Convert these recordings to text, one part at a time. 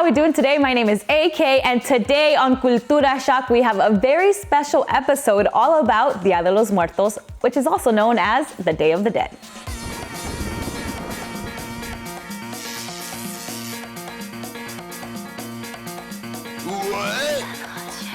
how we doing today? My name is AK, and today on Cultura Shock, we have a very special episode all about Día De Los Muertos, which is also known as the Day of the Dead.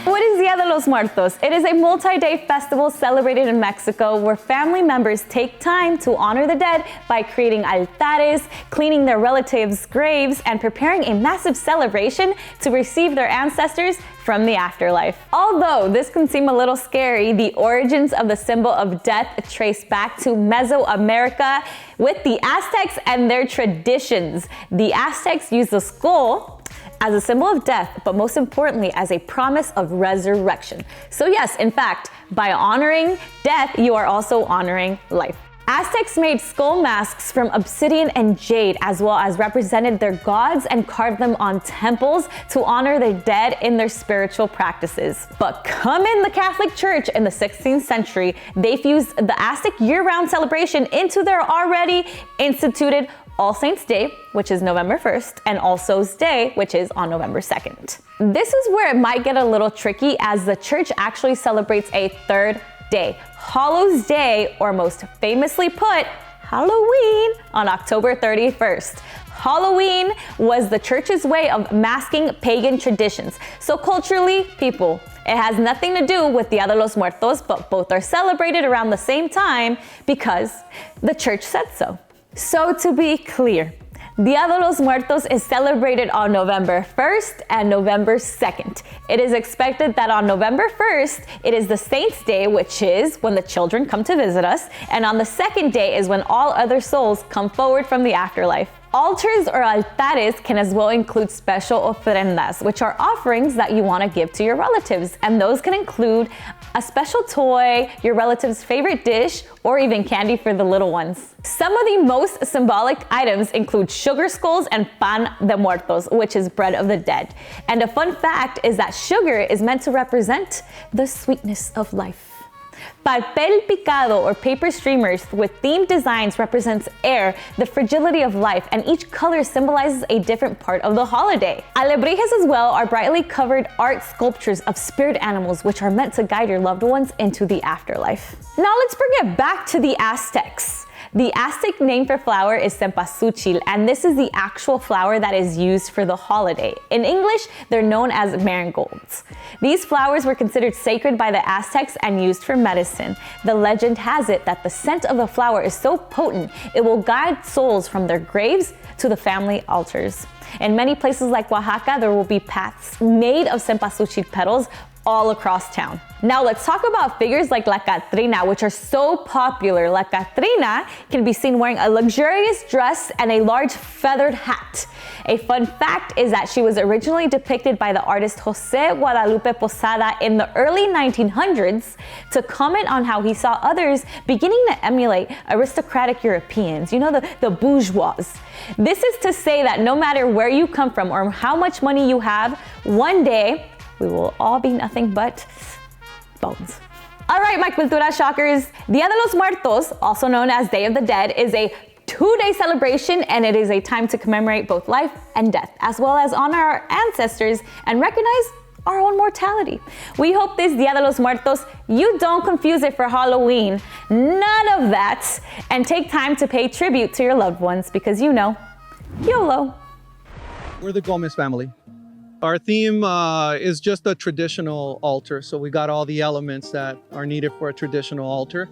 What is Día De Los Muertos? It is a multi-day festival celebrated in Mexico where family members take time to honor the dead by creating altares, cleaning their relatives' graves, and preparing a massive celebration to receive their ancestors from the afterlife. Although this can seem a little scary, the origins of the symbol of death trace back to Mesoamerica with the Aztecs and their traditions. The Aztecs used the skull as a symbol of death, but most importantly, as a promise of resurrection. So yes, in fact, by honoring death, you are also honoring life. Aztecs made skull masks from obsidian and jade, as well as represented their gods and carved them on temples to honor their dead in their spiritual practices. But come in the Catholic Church in the 16th century, they fused the Aztec year-round celebration into their already instituted All Saints' Day, which is November 1st, and All Souls' Day, which is on November 2nd. This is where it might get a little tricky, as the church actually celebrates a third day, Hallows Day, or most famously put, Halloween, on October 31st. Halloween was the church's way of masking pagan traditions. So culturally, people, it has nothing to do with Día De Los Muertos, but both are celebrated around the same time because the church said so. So to be clear, Día De Los Muertos is celebrated on November 1st and November 2nd. It is expected that on November 1st, it is the Saints' Day, which is when the children come to visit us, and on the second day is when all other souls come forward from the afterlife. Altars or altares can as well include special ofrendas, which are offerings that you want to give to your relatives, and those can include a special toy, your relative's favorite dish, or even candy for the little ones. Some of the most symbolic items include sugar skulls and pan de muertos, which is bread of the dead. And a fun fact is that sugar is meant to represent the sweetness of life. Papel picado, or paper streamers with themed designs, represents air, the fragility of life, and each color symbolizes a different part of the holiday. Alebrijes as well are brightly colored art sculptures of spirit animals, which are meant to guide your loved ones into the afterlife. Now let's bring it back to the Aztecs. The Aztec name for flower is cempasúchil, and this is the actual flower that is used for the holiday. In English, they're known as marigolds. These flowers were considered sacred by the Aztecs and used for medicine. The legend has it that the scent of the flower is so potent, it will guide souls from their graves to the family altars. In many places like Oaxaca, there will be paths made of cempasúchil petals all across town. Now let's talk about figures like La Catrina, which are so popular. La Catrina can be seen wearing a luxurious dress and a large feathered hat. A fun fact is that she was originally depicted by the artist José Guadalupe Posada in the early 1900s to comment on how he saw others beginning to emulate aristocratic Europeans, the bourgeois. This is to say that no matter where you come from or how much money you have, one day we will all be nothing but bones. All right, my Cultura Shockers, Día De Los Muertos, also known as Day of the Dead, is a 2-day celebration, and it is a time to commemorate both life and death, as well as honor our ancestors and recognize our own mortality. We hope this Día De Los Muertos, you don't confuse it for Halloween, none of that, and take time to pay tribute to your loved ones because YOLO. We're the Gomez family. Our theme is just a traditional altar. So we got all the elements that are needed for a traditional altar.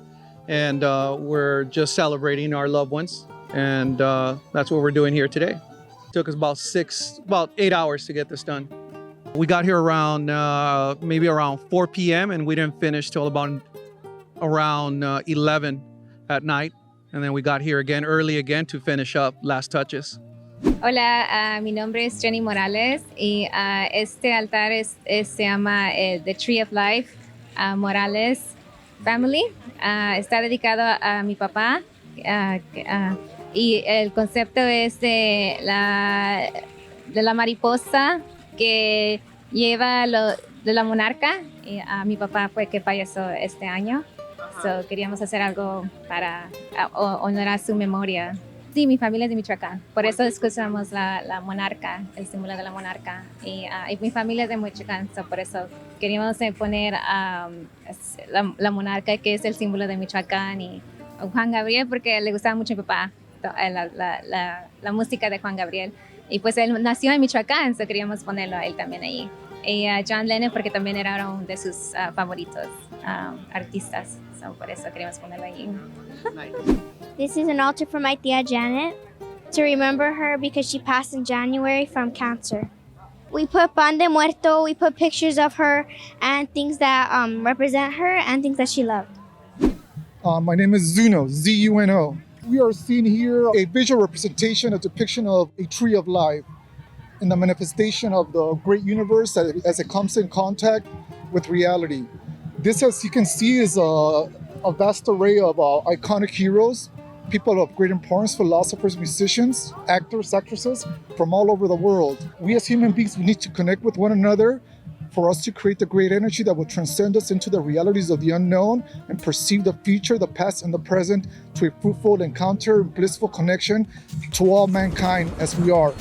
And we're just celebrating our loved ones. And that's what we're doing here today. It took us about 8 hours to get this done. We got here around maybe around 4 p.m. and we didn't finish till about around 11 at night. And then we got here early again to finish up last touches. Hola, mi nombre es Jenny Morales y este altar se llama The Tree of Life Morales Family. Está dedicado a mi papá y el concepto es de la mariposa que lleva de la monarca. Y mi papá fue que falleció este año. So, queríamos hacer algo para honorar su memoria. Sí, mi familia es de Michoacán, por eso escuchamos la monarca, el símbolo de la monarca. Y mi familia es de Michoacán, so por eso queríamos poner la monarca, que es el símbolo de Michoacán, y Juan Gabriel, porque le gustaba mucho a mi papá, la música de Juan Gabriel. Y pues él nació en Michoacán, so queríamos ponerlo a él también ahí. Y John Lennon, porque también era uno de sus favoritos artistas, so por eso queríamos ponerlo ahí. This is an altar for my tia Janet to remember her because she passed in January from cancer. We put pan de muerto, we put pictures of her and things that represent her and things that she loved. My name is Zuno, Z-U-N-O. We are seeing here a visual representation, a depiction of a tree of life and the manifestation of the great universe as it comes in contact with reality. This, as you can see, is a vast array of iconic heroes, people of great importance, philosophers, musicians, actors, actresses from all over the world. We as human beings, we need to connect with one another for us to create the great energy that will transcend us into the realities of the unknown and perceive the future, the past, and the present to a fruitful encounter and blissful connection to all mankind as we are.